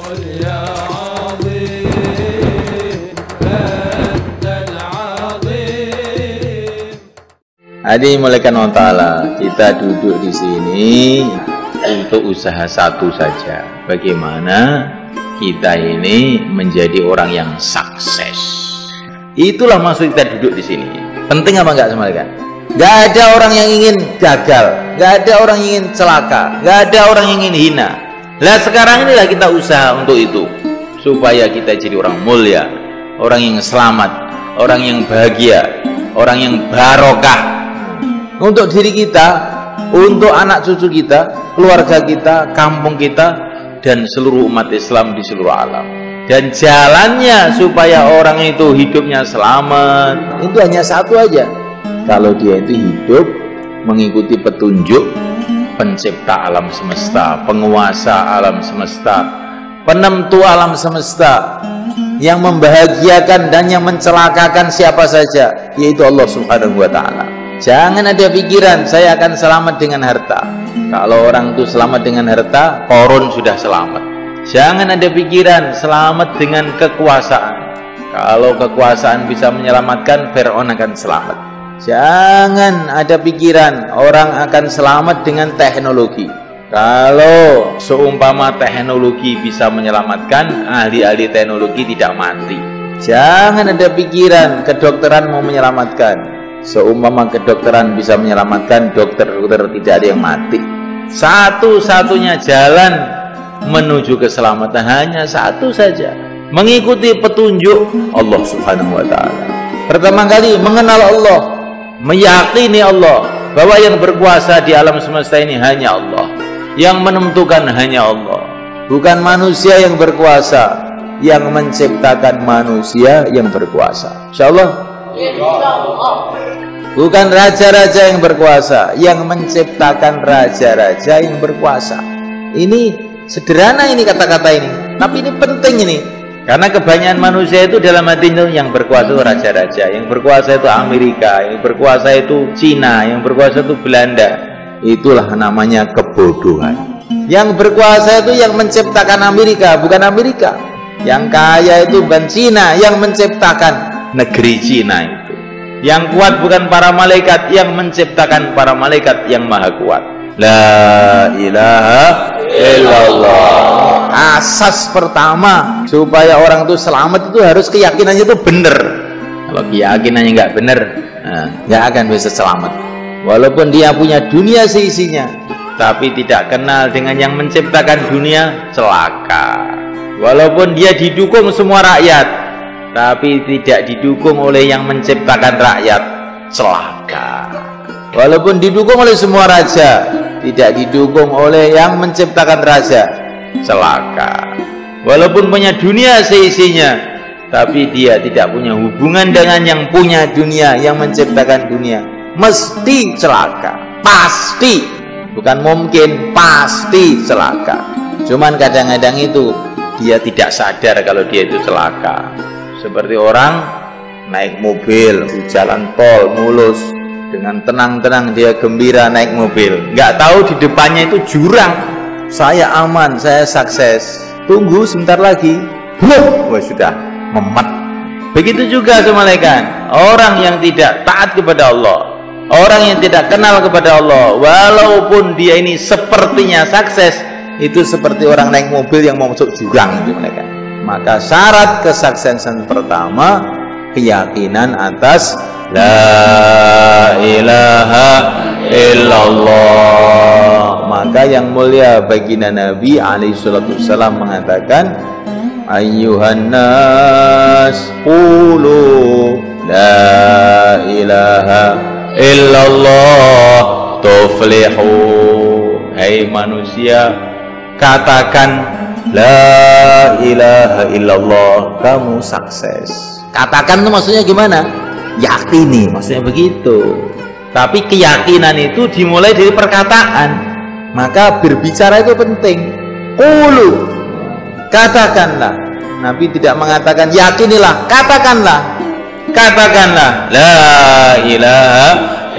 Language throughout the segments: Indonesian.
Hadirin dimulakan Allah Ta'ala, kita duduk di sini untuk usaha satu saja. Bagaimana kita ini menjadi orang yang sukses. Itulah maksud kita duduk di sini. Penting apa enggak sama kan? Gak ada orang yang ingin gagal, gak ada orang yang ingin celaka, gak ada orang yang ingin hina. Nah sekarang inilah kita usaha untuk itu, supaya kita jadi orang mulia, orang yang selamat, orang yang bahagia, orang yang barokah. Untuk diri kita, untuk anak cucu kita, keluarga kita, kampung kita, dan seluruh umat Islam di seluruh alam. Dan jalannya supaya orang itu hidupnya selamat, itu hanya satu aja. Kalau dia itu hidup mengikuti petunjuk pencipta alam semesta, penguasa alam semesta, penentu alam semesta, yang membahagiakan dan yang mencelakakan siapa saja, yaitu Allah Subhanahu wa Ta'ala. Jangan ada pikiran saya akan selamat dengan harta. Kalau orang itu selamat dengan harta, Qarun sudah selamat. Jangan ada pikiran selamat dengan kekuasaan. Kalau kekuasaan bisa menyelamatkan, Fir'aun akan selamat. Jangan ada pikiran orang akan selamat dengan teknologi. Kalau seumpama teknologi bisa menyelamatkan, ahli-ahli teknologi tidak mati. Jangan ada pikiran kedokteran mau menyelamatkan. Seumpama kedokteran bisa menyelamatkan, dokter-dokter tidak ada yang mati. Satu-satunya jalan menuju keselamatan hanya satu saja, mengikuti petunjuk Allah Subhanahu wa Ta'ala. Pertama kali mengenal Allah, meyakini Allah, bahwa yang berkuasa di alam semesta ini hanya Allah, yang menentukan hanya Allah, bukan manusia yang berkuasa, yang menciptakan manusia yang berkuasa. Insyaallah. Bukan raja-raja yang berkuasa, yang menciptakan raja-raja yang berkuasa. Ini sederhana ini kata-kata ini, tapi ini penting ini. Karena kebanyakan manusia itu dalam hati itu yang berkuasa itu raja-raja, yang berkuasa itu Amerika, yang berkuasa itu Cina, yang berkuasa itu Belanda. Itulah namanya kebodohan. Yang berkuasa itu yang menciptakan Amerika, bukan Amerika. Yang kaya itu bukan Cina, yang menciptakan negeri Cina itu. Yang kuat bukan para malaikat, yang menciptakan para malaikat yang maha kuat. La ilaha illallah. Asas pertama supaya orang itu selamat itu harus keyakinannya itu benar. Kalau keyakinannya nggak benar, nggak akan bisa selamat. Walaupun dia punya dunia seisinya, tapi tidak kenal dengan yang menciptakan dunia, celaka. Walaupun dia didukung semua rakyat, tapi tidak didukung oleh yang menciptakan rakyat, celaka. Walaupun didukung oleh semua raja, tidak didukung oleh yang menciptakan raja, celaka. Walaupun punya dunia seisinya, tapi dia tidak punya hubungan dengan yang punya dunia, yang menciptakan dunia, mesti celaka. Pasti, bukan mungkin, pasti celaka. Cuman kadang-kadang itu dia tidak sadar kalau dia itu celaka. Seperti orang naik mobil di jalan tol mulus, dengan tenang-tenang dia gembira naik mobil, nggak tahu di depannya itu jurang. Saya aman, saya sukses. Tunggu sebentar lagi, wah sudah memet. Begitu juga semalaikat orang yang tidak taat kepada Allah, orang yang tidak kenal kepada Allah, walaupun dia ini sepertinya sukses, itu seperti orang naik mobil yang mau masuk jurang itu mereka. Maka syarat kesuksesan pertama keyakinan atas la ilaha illallah. Maka yang mulia baginda Nabi alaihissalam mengatakan, ayyuhan nas qulu la ilaha illallah tuflihu. Hai manusia, katakan la ilaha illallah, kamu sukses. Katakan itu maksudnya gimana? Yakini, maksudnya begitu. Tapi keyakinan itu dimulai dari perkataan. Maka berbicara itu penting. Qulu, katakanlah. Nabi tidak mengatakan yakinilah, katakanlah. Katakanlah la ilaha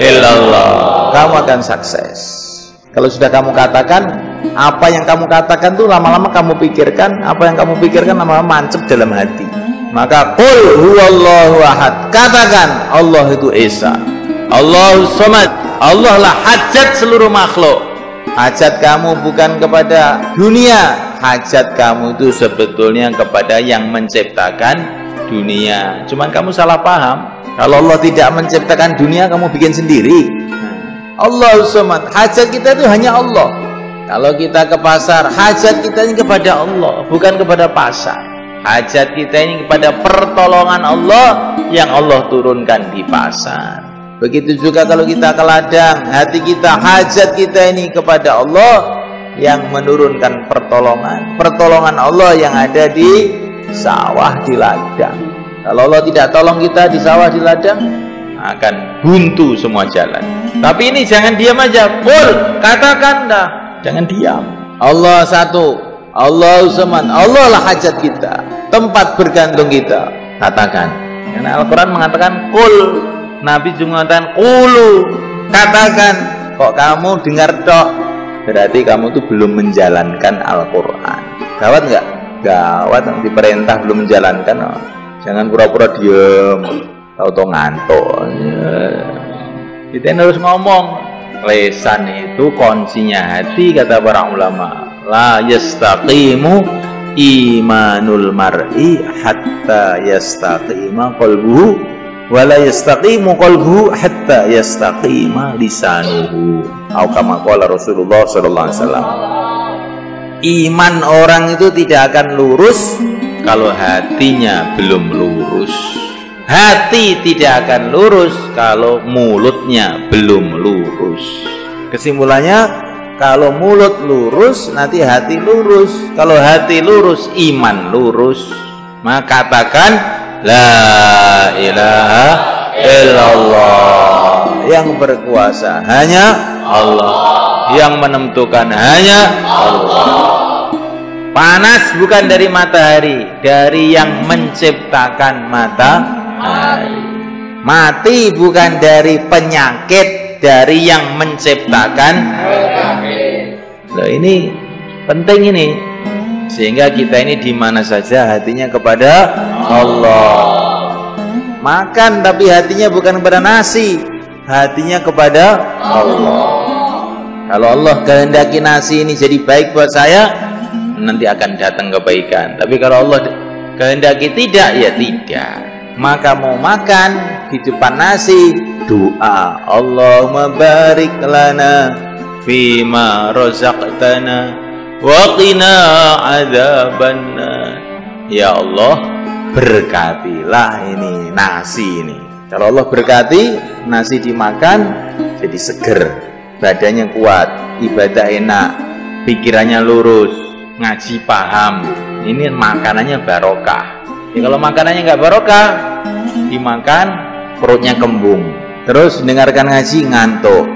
illallah, kamu akan sukses. Kalau sudah kamu katakan, Apa yang kamu katakan tuh lama-lama kamu pikirkan, apa yang kamu pikirkan lama-lama mancep dalam hati. Maka qul huwallahu ahad, katakan Allah itu Esa, Allahus Samad, Allah lah hajat seluruh makhluk. Hajat kamu bukan kepada dunia, hajat kamu itu sebetulnya kepada yang menciptakan dunia. Cuman kamu salah paham. Kalau Allah tidak menciptakan dunia, kamu bikin sendiri. Allahus Samad, hajat kita itu hanya Allah. Kalau kita ke pasar, hajat kita ini kepada Allah, bukan kepada pasar. Hajat kita ini kepada pertolongan Allah yang Allah turunkan di pasar. Begitu juga kalau kita ke ladang, hati kita, hajat kita ini kepada Allah yang menurunkan pertolongan Allah yang ada di sawah, di ladang. Kalau Allah tidak tolong kita di sawah, di ladang, akan buntu semua jalan. Tapi ini jangan diam aja. Qul, katakan dah, jangan diam. Allah satu, Allahus Samad, Allah lah hajat kita, tempat bergantung kita. Katakan. Karena Al-Quran mengatakan qul, Nabi juga mengatakan qulu, katakan. Kok kamu dengar tok? Berarti kamu tuh belum menjalankan Al-Quran. Gawat nggak? Gawat, diperintah belum menjalankan. Jangan pura-pura diem, tahu-tahu ngantuk. Kita harus ngomong. Lesan itu kuncinya hati, kata para ulama. La yastaqimu imanul mar'i hatta yastaqima qalbuhu, wa la yastaqimu qalbuhu hatta yastaqima lisanuhu. Atau kama qala Rasulullah sallallahu alaihi wasallam. Iman orang itu tidak akan lurus kalau hatinya belum lurus. Hati tidak akan lurus kalau mulutnya belum lurus. Kesimpulannya, kalau mulut lurus, nanti hati lurus. Kalau hati lurus, iman lurus. Maka katakan la ilaha illallah. Yang berkuasa hanya Allah, yang menentukan hanya Allah. Panas bukan dari matahari, dari yang menciptakan matahari. Mati bukan dari penyakit, dari yang menciptakan penyakit. Loh, ini penting ini. Sehingga kita ini di mana saja hatinya kepada Allah. Makan tapi hatinya bukan kepada nasi, hatinya kepada Allah. Kalau Allah kehendaki nasi ini jadi baik buat saya, nanti akan datang kebaikan. Tapi kalau Allah kehendaki tidak, ya tidak. Maka mau makan di depan nasi, doa Allahumma barik lana fima razaqtana wa qina adzabannar. Ya Allah, berkatilah ini nasi ini. Kalau Allah berkati, nasi dimakan jadi seger, badannya kuat, ibadah enak, pikirannya lurus, ngaji paham. Ini makanannya barokah. Ya, kalau makanannya nggak barokah, dimakan perutnya kembung, terus dengarkan ngaji ngantuk,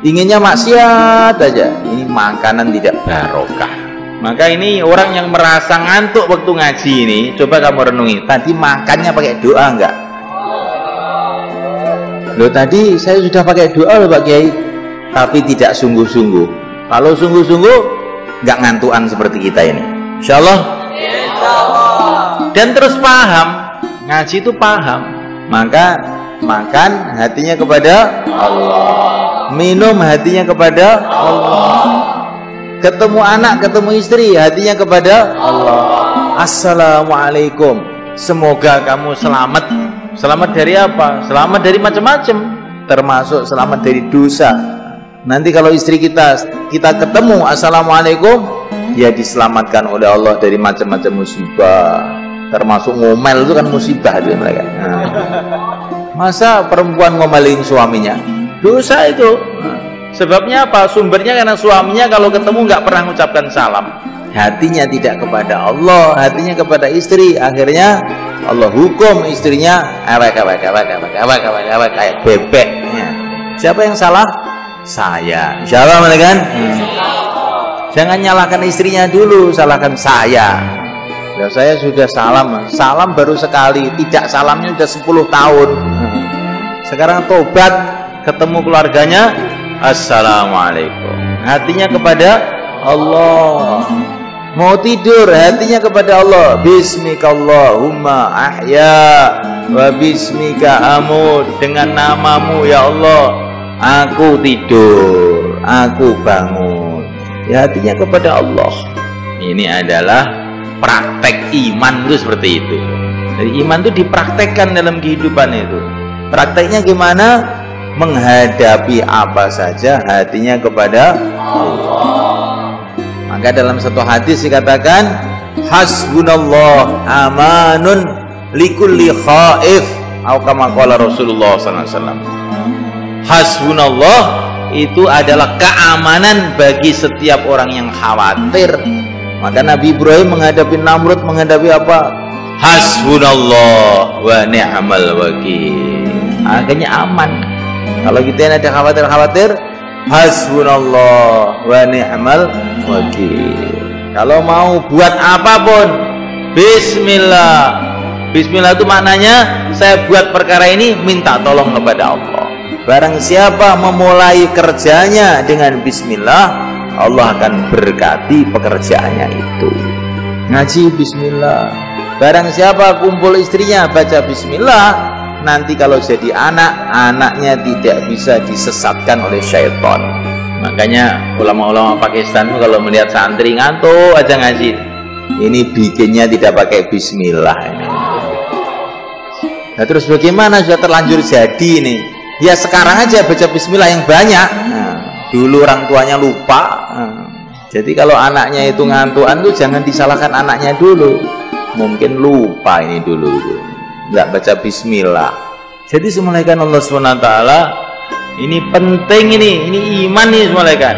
inginnya maksiat aja. Ini makanan tidak barokah. Maka ini orang yang merasa ngantuk waktu ngaji ini, coba kamu renungi, tadi makannya pakai doa enggak? Loh, tadi saya sudah pakai doa loh Pak Kiai, tapi tidak sungguh-sungguh. Kalau sungguh-sungguh nggak ngantuan seperti kita ini, insya Allah. Dan terus paham, ngaji itu paham. Maka makan hatinya kepada Allah, minum hatinya kepada Allah, ketemu anak, ketemu istri, hatinya kepada Allah. Assalamualaikum, semoga kamu selamat. Selamat dari apa? Selamat dari macam-macam, termasuk selamat dari dosa. Nanti kalau istri kita ketemu assalamualaikum, ya diselamatkan oleh Allah dari macam-macam musibah, termasuk ngomel itu kan musibah itu mereka. Nah, masa perempuan ngomelin suaminya? Dosa itu. Sebabnya apa? Sumbernya karena suaminya kalau ketemu nggak pernah mengucapkan salam. Hatinya tidak kepada Allah, hatinya kepada istri. Akhirnya Allah hukum istrinya kayak bebek. Siapa yang salah? Saya. Insyaallah kan? Jangan nyalahkan istrinya dulu, salahkan saya. Ya, saya sudah salam baru sekali, tidak salamnya sudah 10 tahun. Sekarang tobat, ketemu keluarganya, assalamualaikum. Hatinya kepada Allah. Mau tidur hatinya kepada Allah. Bismikallahumma ahya wa bismika amut. Dengan namamu ya Allah aku tidur, aku bangun. Ya, hatinya kepada Allah. Ini adalah praktek iman itu seperti itu. Jadi iman itu dipraktekkan dalam kehidupan itu. Prakteknya gimana? Menghadapi apa saja hatinya kepada Allah. Maka dalam satu hadis dikatakan hasbunallah amanun likulli khaif, atau kama qala Rasulullah sallallahu alaihi wasallam. Hasbunallah itu adalah keamanan bagi setiap orang yang khawatir. Maka Nabi Ibrahim menghadapi Namrud menghadapi apa? Hasbunallah wa ni'mal wakil. Akhirnya aman. Kalau kita ada khawatir-khawatir, hasbunallah wa ni'mal wakil. Kalau mau buat apapun, bismillah. Bismillah itu maknanya saya buat perkara ini minta tolong kepada Allah. Barang siapa memulai kerjanya dengan bismillah, Allah akan berkati pekerjaannya itu. Ngaji bismillah. Barang siapa kumpul istrinya baca bismillah, nanti kalau jadi anak, anaknya tidak bisa disesatkan oleh syaitan. Makanya ulama-ulama Pakistan kalau melihat santri ngantuk aja ngaji, ini bikinnya tidak pakai bismillah ini. Nah, terus bagaimana sudah terlanjur jadi ini? Ya sekarang aja baca bismillah yang banyak. Nah, dulu orang tuanya lupa. Jadi kalau anaknya itu ngantuan tuh jangan disalahkan anaknya dulu. Mungkin lupa ini dulu, nggak baca bismillah. Jadi semulaikan Allah SWT ini penting, ini iman nih semulaikan.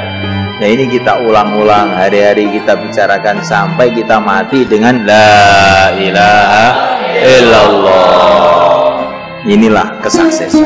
Nah ini kita ulang-ulang hari-hari kita bicarakan sampai kita mati dengan la ilaha illallah. Inilah kesuksesan.